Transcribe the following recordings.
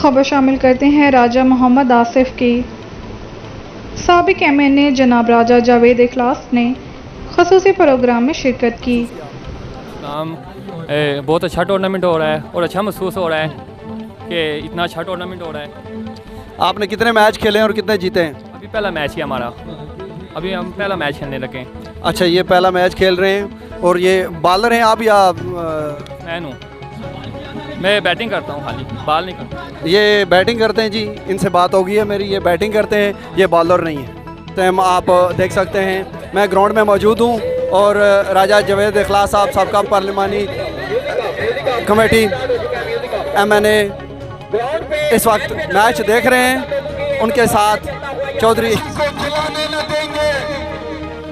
खबर शामिल करते हैं राजा मोहम्मद आसिफ की। साबिक MNA जनाब राजा जावेद इखलास ने ख़ुसूसी प्रोग्राम में शिरकत की। बहुत अच्छा टूर्नामेंट हो रहा है और अच्छा महसूस हो रहा है कि इतना अच्छा टूर्नामेंट हो रहा है। आपने कितने मैच खेले हैं और कितने जीते हैं? अभी पहला मैच ही हमारा, अभी हम पहला मैच खेलने लगे हैं। अच्छा, ये पहला मैच खेल रहे हैं और ये बॉलर हैं आप या? मैं बैटिंग करता हूँ, खाली बॉल नहीं करता। ये बैटिंग करते हैं जी, इनसे बात हो गई है मेरी। ये बैटिंग करते हैं, ये बॉलर नहीं है। तो हम आप देख सकते हैं मैं ग्राउंड में मौजूद हूँ और राजा जावेद इखलास साहब सबका पार्लिमानी कमेटी MNA इस वक्त मैच देख रहे हैं। उनके साथ चौधरी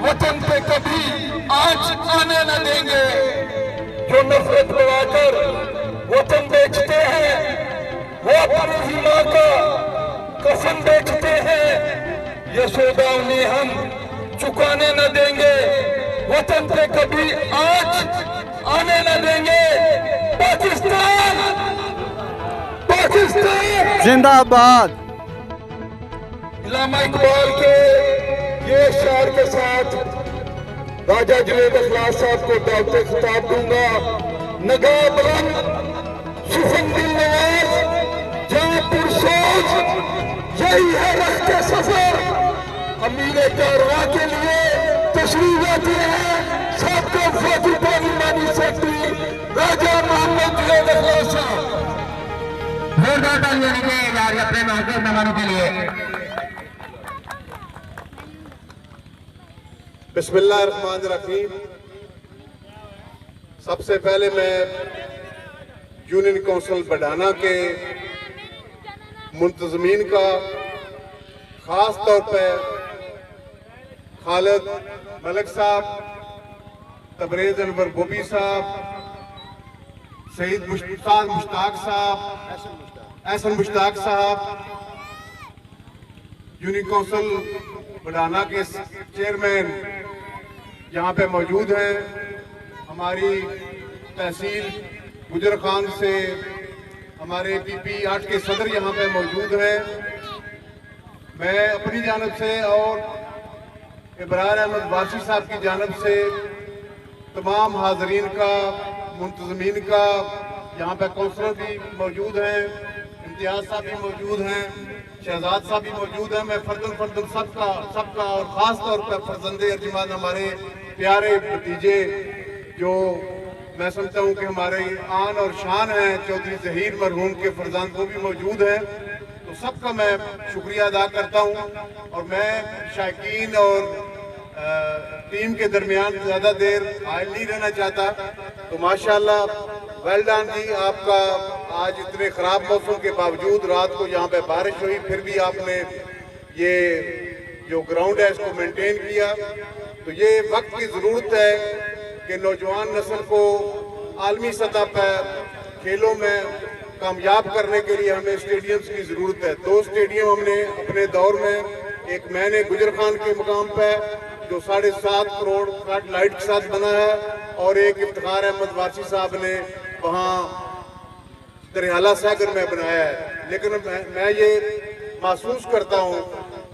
वतन पे कभी आज आने न देंगे। जो नफरत बढ़ाकर वतन बेचते हैं, वो अपनी माँ का कसम बेचते हैं। ये सौदा उन्हें हम चुकाने न देंगे। वतन पे कभी आज आने न देंगे। पाकिस्तान पाकिस्तान जिंदाबाद। इल्लामा इकबाल के ये शार के साथ राजा जावेद इखलास साहब को दावत खिताब दूंगा। नगाह बुलंद सुफन दिल नवाज जहां पुरसोच यही है रखते सफर। अमीर कारवां के लिए तशरीफ लाते हैं सबका फौजी पार्लिमानी सेक्रेटरी राजा मोहम्मद जावेद इखलास साहब। जोरदार तालियां दीजिए यार अपने महसूस मेहमानों के लिए। बिस्मिल्लाहिर्रहमानिर्रहीम। सबसे पहले मैं यूनियन काउंसिल बडाना के मुंतजमीन का, खास तौर पर खालिद मलिक साहब, तबरेज अनवर बोबी साहब, सईद मुश्ताक साहब, एहसन मुश्ताक साहब, यूनियन काउंसिल बडाना के चेयरमैन यहाँ पे मौजूद हैं। हमारी तहसील गुजर खान से हमारे PP 8 के सदर यहाँ पे मौजूद हैं। मैं अपनी जानब से और इब्रार अहमद वासी साहब की जानब से तमाम हाजरीन का, मुंतजमीन का, यहाँ पे कौंसलर भी मौजूद हैं, इम्तियाज साहब भी मौजूद हैं, शहजाद साहब भी मौजूद हैं। मैं फर्दन सबका और ख़ास तौर पर फर्जंदे अर्जुमान हमारे प्यारे भतीजे जो मैं समझता हूँ कि हमारे आन और शान हैं, चौधरी ज़हीर मरहूम के फर्जंद वो भी मौजूद हैं। तो सबका मैं शुक्रिया अदा करता हूँ और मैं शायकीन और टीम के दरमियान ज़्यादा देर आयल नहीं रहना चाहता। तो माशाल्लाह वेल डन जी आपका। आज इतने ख़राब मौसम के बावजूद रात को यहाँ पे बारिश हुई, फिर भी आपने ये जो ग्राउंड है इसको मेंटेन किया। तो ये वक्त की ज़रूरत है कि नौजवान नस्ल को आलमी सतह पर खेलों में कामयाब करने के लिए हमें स्टेडियम्स की ज़रूरत है। 2 स्टेडियम हमने अपने दौर में, एक मैंने गुजर खान के मुकाम पर जो 7.5 करोड़ फ्लड लाइट के साथ बना है, और एक इफ्तिखार अहमद वासी साहब ने वहाँ दरियाला सागर में बनाया है। लेकिन मैं ये महसूस करता हूँ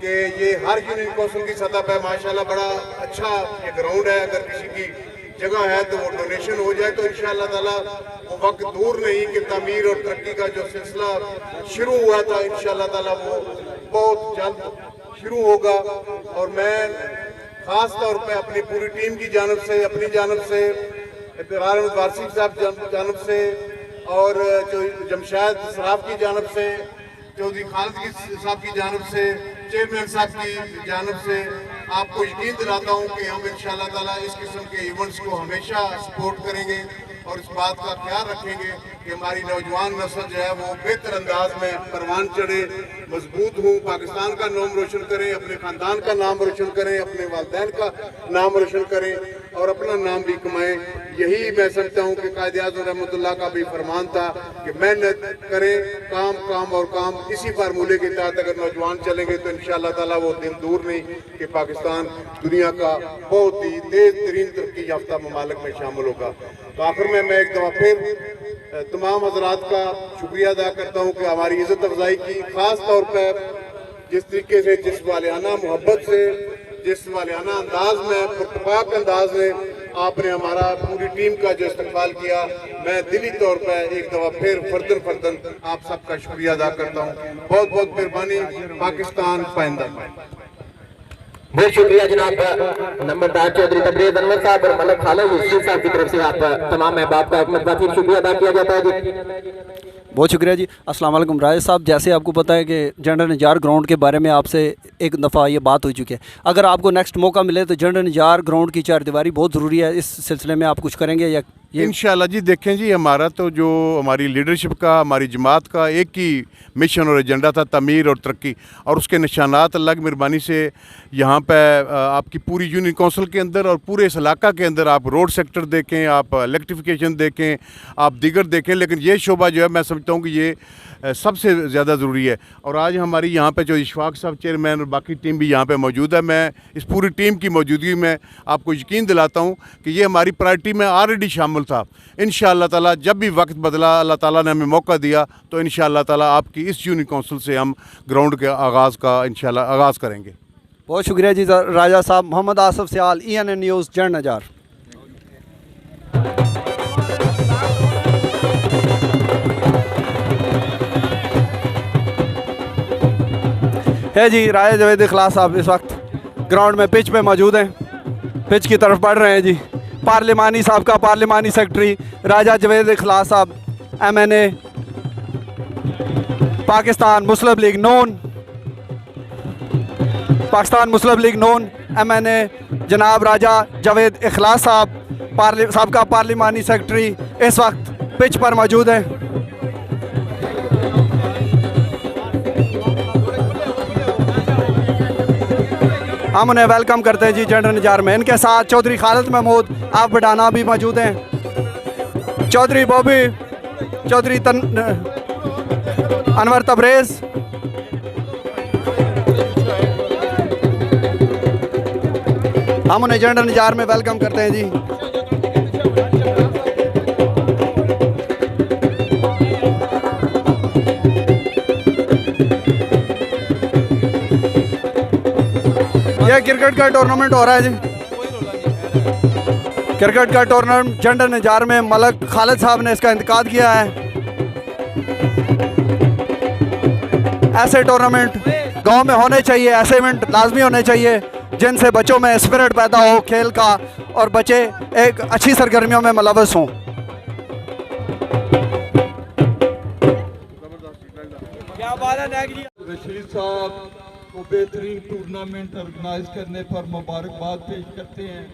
कि ये हर यूनियन काउंसिल की सतह पर माशाल्लाह बड़ा अच्छा ये ग्राउंड है। अगर किसी की जगह है तो वो डोनेशन हो जाए तो इंशाअल्लाह ताला वो वक्त दूर नहीं कि तामीर और तरक्की का जो सिलसिला शुरू हुआ था इंशाअल्लाह ताला वो बहुत जल्द शुरू होगा। और मैं खास तौर पे अपनी पूरी टीम की जानब से, अपनी जानब से, इब्रार अहमद वासी साहब जानब से और जो जमशेद सराफ की जानब से, चौधरी खालिद साहब की जानब से, चेयरमैन साहब की जानब से आपको यकीन दिलाता हूँ कि हम इंशाअल्लाह ताला इस किस्म के इवेंट्स को हमेशा सपोर्ट करेंगे और इस बात का ख्याल रखेंगे कि हमारी नौजवान नस्ल जो है वो बेहतर अंदाज में परवान चढ़े, मजबूत हों, पाकिस्तान का नाम रोशन करें, अपने ख़ानदान का नाम रोशन करें, अपने वालिदैन का नाम रोशन करें और अपना नाम भी कमाएं। यही मैं समझता हूँ कि कायद-ए-आज़म रहमतुल्लाह का भी फरमान था कि मेहनत करें, काम काम और काम। इसी फार्मूले के तहत अगर नौजवान चलेंगे तो इंशाअल्लाह ताला वो दिन दूर नहीं कि पाकिस्तान दुनिया का बहुत ही तेज तरीन तरक्की याफ्ता ममालिक में शामिल होगा। तो आखिर में मैं एक दफ़ा फिर तमाम हजरात का शुक्रिया अदा करता हूँ कि हमारी इज़्ज़त अफजाई की, ख़ास तौर पर जिस तरीके से, जिस वालियाना मोहब्बत से, जिस वालियाना अंदाज में, पुरतपाक अंदाज में आपने हमारा पूरी टीम का जो इस्तकबाल किया, मैं दिली तौर पर एक दफ़ा फिर फर्दन आप सबका शुक्रिया अदा करता हूँ। बहुत बहुत मेहरबानी। पाकिस्तान पाइंदा। बहुत शुक्रिया जनाब नंबरदार चौधरी तबरेज अनवर साहब और मलक खालिद यूसुफ साहब की तरफ से आप तमाम अहबाब का एक मरतबा फिर शुक्रिया अदा किया जाता है जी। बहुत शुक्रिया जी। अस्सलाम वालेकुम राजेश साहब, जैसे आपको पता है कि जनरल निजार ग्राउंड के बारे में आपसे एक दफ़ा ये बात हो चुकी है, अगर आपको नेक्स्ट मौका मिले तो जनरल निजार ग्राउंड की चारदीवारी बहुत ज़रूरी है, इस सिलसिले में आप कुछ करेंगे या ये? इंशाल्लाह जी। देखें जी, हमारा तो जो हमारी लीडरशिप का, हमारी जमात का एक ही मिशन और एजेंडा था, तमीर और तरक्की, और उसके निशानात अल्लाह की मेहरबानी से यहाँ पर आपकी पूरी यूनियन काउंसिल के अंदर और पूरे इस इलाका के अंदर आप रोड सेक्टर देखें, आप इलेक्ट्रिफिकेशन देखें, आप दीगर देखें, लेकिन ये शोबा जो है मैं समझता हूँ कि ये सबसे ज़्यादा ज़रूरी है। और आज हमारी यहाँ पे जो इशफाक साहब चेयरमैन और बाकी टीम भी यहाँ पे मौजूद है, मैं इस पूरी टीम की मौजूदगी में आपको यकीन दिलाता हूँ कि ये हमारी प्रायोरिटी में ऑलरेडी शामिल था। इंशाअल्लाह ताला जब भी वक्त बदला, अल्लाह ताला ने हमें मौका दिया, तो इंशाअल्लाह ताला आपकी इस यूनियन काउंसिल से हम ग्राउंड के आगाज़ का इंशाअल्लाह आगाज़ करेंगे। बहुत शुक्रिया जी राजा साहब। मोहम्मद आसफ सियाल, ENN न्यूज़, जनरल निजार। है जी, राजा जवेद इखलास साहब इस वक्त ग्राउंड में पिच पे मौजूद हैं, पिच की तरफ बढ़ रहे हैं जी। पार्लिमानी साहब का पार्लिमानी सेक्रेटरी राजा जवेद इखलास साहब, MNA पाकिस्तान मुस्लिम लीग नून, पाकिस्तान मुस्लिम लीग नून MNA जनाब राजा जवेद इखलास साहब का पार्लिमानी सेक्रेटरी इस वक्त पिच पर मौजूद हैं। हम उन्हें वेलकम करते हैं जी जनरल निजार में। इनके साथ चौधरी खालिद महमूद आप बडाना भी मौजूद हैं, चौधरी बॉबी, चौधरी अनवर तबरेज़, हम उन्हें जनरल निजार में वेलकम करते हैं जी। यह क्रिकेट का टूर्नामेंट हो रहा है जी, क्रिकेट का टूर्नामेंट जनरल निजार में मलक खालिद साहब ने इसका इंतकाद किया है। ऐसे टूर्नामेंट गांव में होने चाहिए, ऐसे इवेंट लाजमी होने चाहिए जिनसे बच्चों में स्पिरिट पैदा हो खेल का और बच्चे एक अच्छी सरगर्मियों में मुलव्वस हों। रशीद साहब को बेहतरीन टूर्नामेंट ऑर्गेनाइज करने पर मुबारकबाद पेश करते हैं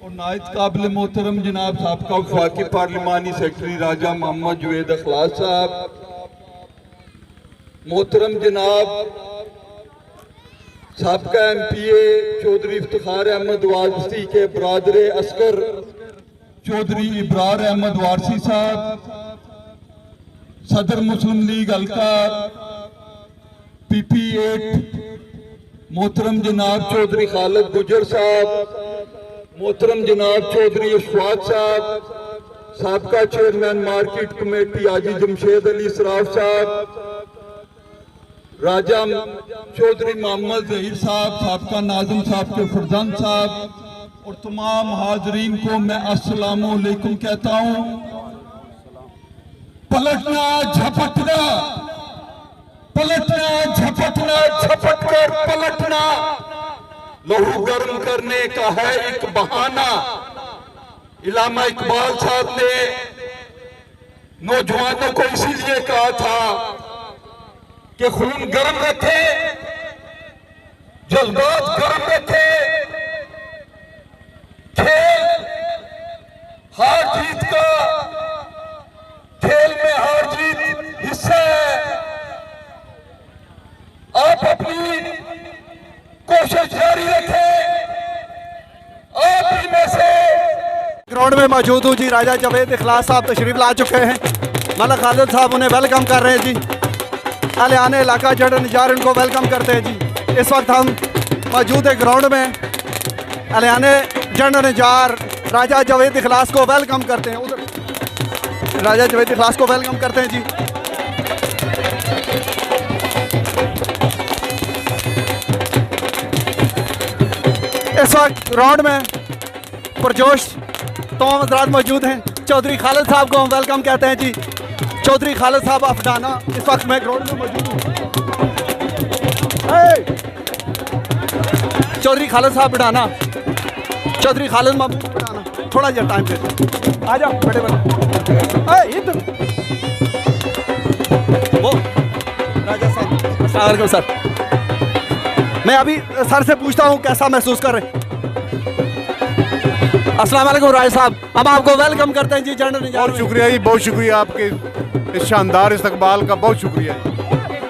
और नायत काबिल मोहतरम जनाब साहब का वफाकी पार्लिमानी सेक्रेटरी राजा मोहम्मद जवेद इखलास साहब, मोहतरम जनाब साबका MPA चौधरी इफ्तिखार अहमद वारसी के बरादर अस्कर चौधरी इब्रार अहमद वारसी साहब, सदर मुस्लिम लीग हल्का PP8 मोहतरम जनाब चौधरी खालिद गुजर साहब, मोहतरम जनाब चौधरी इशफाक साहब, साबका चेयरमैन मार्केट कमेटी हाजी जमशेद अली सराफ साहब, राजा चौधरी मोहम्मद जहीर साहब, साबका नाज़िम साहब के फरजंद साहब और तमाम हाजरीन को मैं अस्सलाम वालेकुम कहता हूँ। पलटना झपटना, पलटना झपटना, झपट कर पलटना, लहू गर्म करने का है एक बहाना। इलामा इकबाल साहब ने नौजवानों को इसीलिए कहा था कि खून गर्म रखे, जज्बात गर्म रखे, खेल हार जीत का, खेल में हार जीत हिस्सा है। आप अपनी कोशिश जारी रखें। आप ही में से ग्राउंड में मौजूद हूँ जी। राजा जवेद इखलास साहब तशरीफ ला चुके हैं, मलक खालिद साहब उन्हें वेलकम कर रहे हैं जी। आने इलाका जनरल निजार इनको वेलकम करते हैं जी। इस वक्त हम मौजूद है ग्राउंड में, आने जनरल निजार राजा जवेद इखलास को वेलकम करते हैं। उधर राजा जवेद इखलास को वेलकम करते हैं जी। इस वक्त ग्राउंड में पुरजोश तमाम हज़रात मौजूद हैं। चौधरी खालिद साहब को हम वेलकम कहते हैं जी। चौधरी खालिद साहब अफगाना इस वक्त मैं ग्राउंड में मौजूद हूँ। चौधरी खालिद साहब बढ़ाना, चौधरी खालिद महमूद बढ़ाना, थोड़ा जरा टाइम दे, आ जाओ बड़े बड़े इधर। वो राजा साहब अस्सलाम वालेकुम सर। मैं अभी सर से पूछता हूँ कैसा महसूस कर रहे हैं। अस्सलाम वालेकुम राय साहब, हम आपको वेलकम करते हैं जी जनरल निजाम। बहुत शुक्रिया जी, बहुत शुक्रिया आपके इस शानदार इस्तकबाल का, बहुत शुक्रिया जी।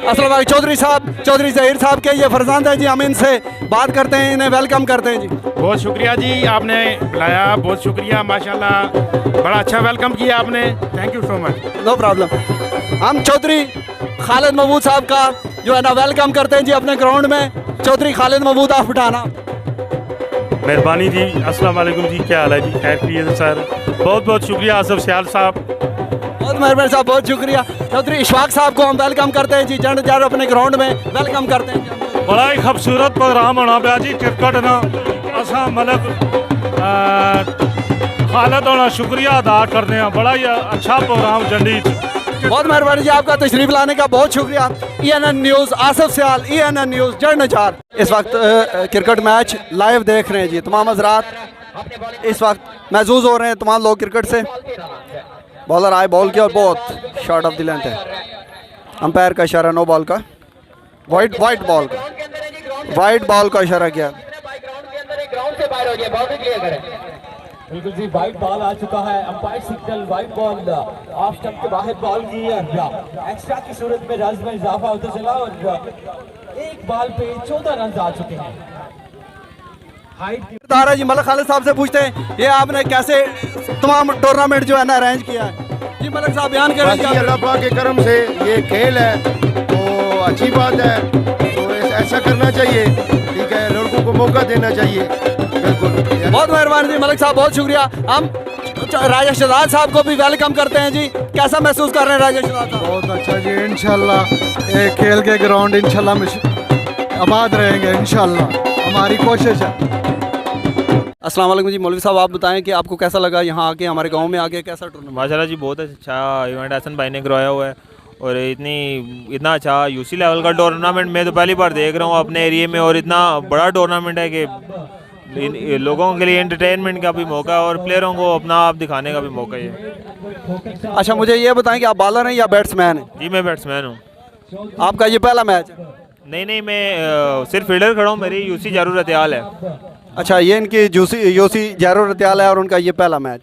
अस्सलाम वालेकुम चौधरी साहब, चौधरी ज़हीर साहब के ये फरजांद हैं जी, हम इनसे बात करते हैं, इन्हें वेलकम करते हैं जी। बहुत शुक्रिया जी, आपने बुलाया, बहुत शुक्रिया, माशाल्लाह बड़ा अच्छा वेलकम किया आपने, thank you so much. No problem. हम चौधरी खालिद महमूद साहब का जो है ना वेलकम करते हैं जी अपने ग्राउंड में। चौधरी खालिद महमूद आप उठाना। मेहरबानी जी, अस्सलाम वालेकुम जी, क्या हाल है जी, खैर खैरियत है सर। बहुत बहुत शुक्रिया आसफ सियाल साहब। बहुत मेहरबानी साहब, बहुत शुक्रिया। चौधरी इशफाक साहब को हम वेलकम करते हैं जी, जन जार अपने ग्राउंड में वेलकम करते हैं जी। बड़ा ही खूबसूरत प्रोग्राम होना पाया जी, क्रिकेट ना असा मतलब खालिद होना शुक्रिया अदा करते हैं, बड़ा ही अच्छा प्रोग्राम जंडी। बहुत मेहरबानी जी, आपका तशरीफ लाने का बहुत शुक्रिया। ENN न्यूज़ आसफ सियाल, ENN न्यूज़ जड़नजार। इस वक्त क्रिकेट मैच लाइव देख रहे हैं जी तमाम हजरात। इस वक्त महसूस हो रहे हैं तमाम लोग क्रिकेट से। बॉलर आए, बॉल किया और बहुत शॉर्ट ऑफ द लेंथ है। अंपायर का इशारा नो बॉल का, वाइट बॉल का, वाइट बॉल का इशारा किया। बिल्कुल जी, वाइट बॉल आ चुका है, umpire signal white ball off stump के बाहर बॉल की एक्स्ट्रा की सूरत में रन में इजाफा होता चला और एक बॉल पे 14 रन आ चुके हैं। तारा जी मलिक खालिद साहब से पूछते हैं ये आपने कैसे तमाम टूर्नामेंट जो है ना अरेंज किया है जी। मलिक साहब बयान करें। अल्लाह पाक के करम से ये खेल है तो अच्छी बात है, तो ऐसा करना चाहिए, ठीक है, लड़कों को मौका देना चाहिए। बिल्कुल, बहुत मेहरबानी जी मलिक साहब, बहुत शुक्रिया। हम राजा शहजाद साहब को भी वेलकम करते हैं जी। कैसा महसूस कर रहे हैं राजा शहजाद साहब? बहुत अच्छा जी, इंशाल्लाह ये खेल के ग्राउंड इंशाल्लाह आबाद रहेंगे, इंशाल्लाह हमारी कोशिश है। अस्सलाम वालेकुम जी, मौलवी साहब आप बताएं कि आपको कैसा लगा यहाँ आके, हमारे गांव में आके कैसा टूर्नामेंट? माशाल्लाह जी बहुत अच्छा इवेंट हसन भाई ने करवाया हुआ है और इतना अच्छा यूसी लेवल का टूर्नामेंट मैं तो पहली बार देख रहा हूँ अपने एरिया में, और इतना बड़ा टूर्नामेंट है कि लोगों के लिए एंटरटेनमेंट का भी मौका है और प्लेयरों को अपना आप दिखाने का भी मौका है। अच्छा मुझे ये बताएं कि आप बॉलर हैं या बैट्समैन हैं? जी मैं बैट्समैन हूँ। आपका ये पहला मैच है? नहीं मैं सिर्फ फील्डर खड़ा हूँ, मेरी यूसी जरूरत है। अच्छा ये इनकी यूसी जरूरत है और उनका ये पहला मैच।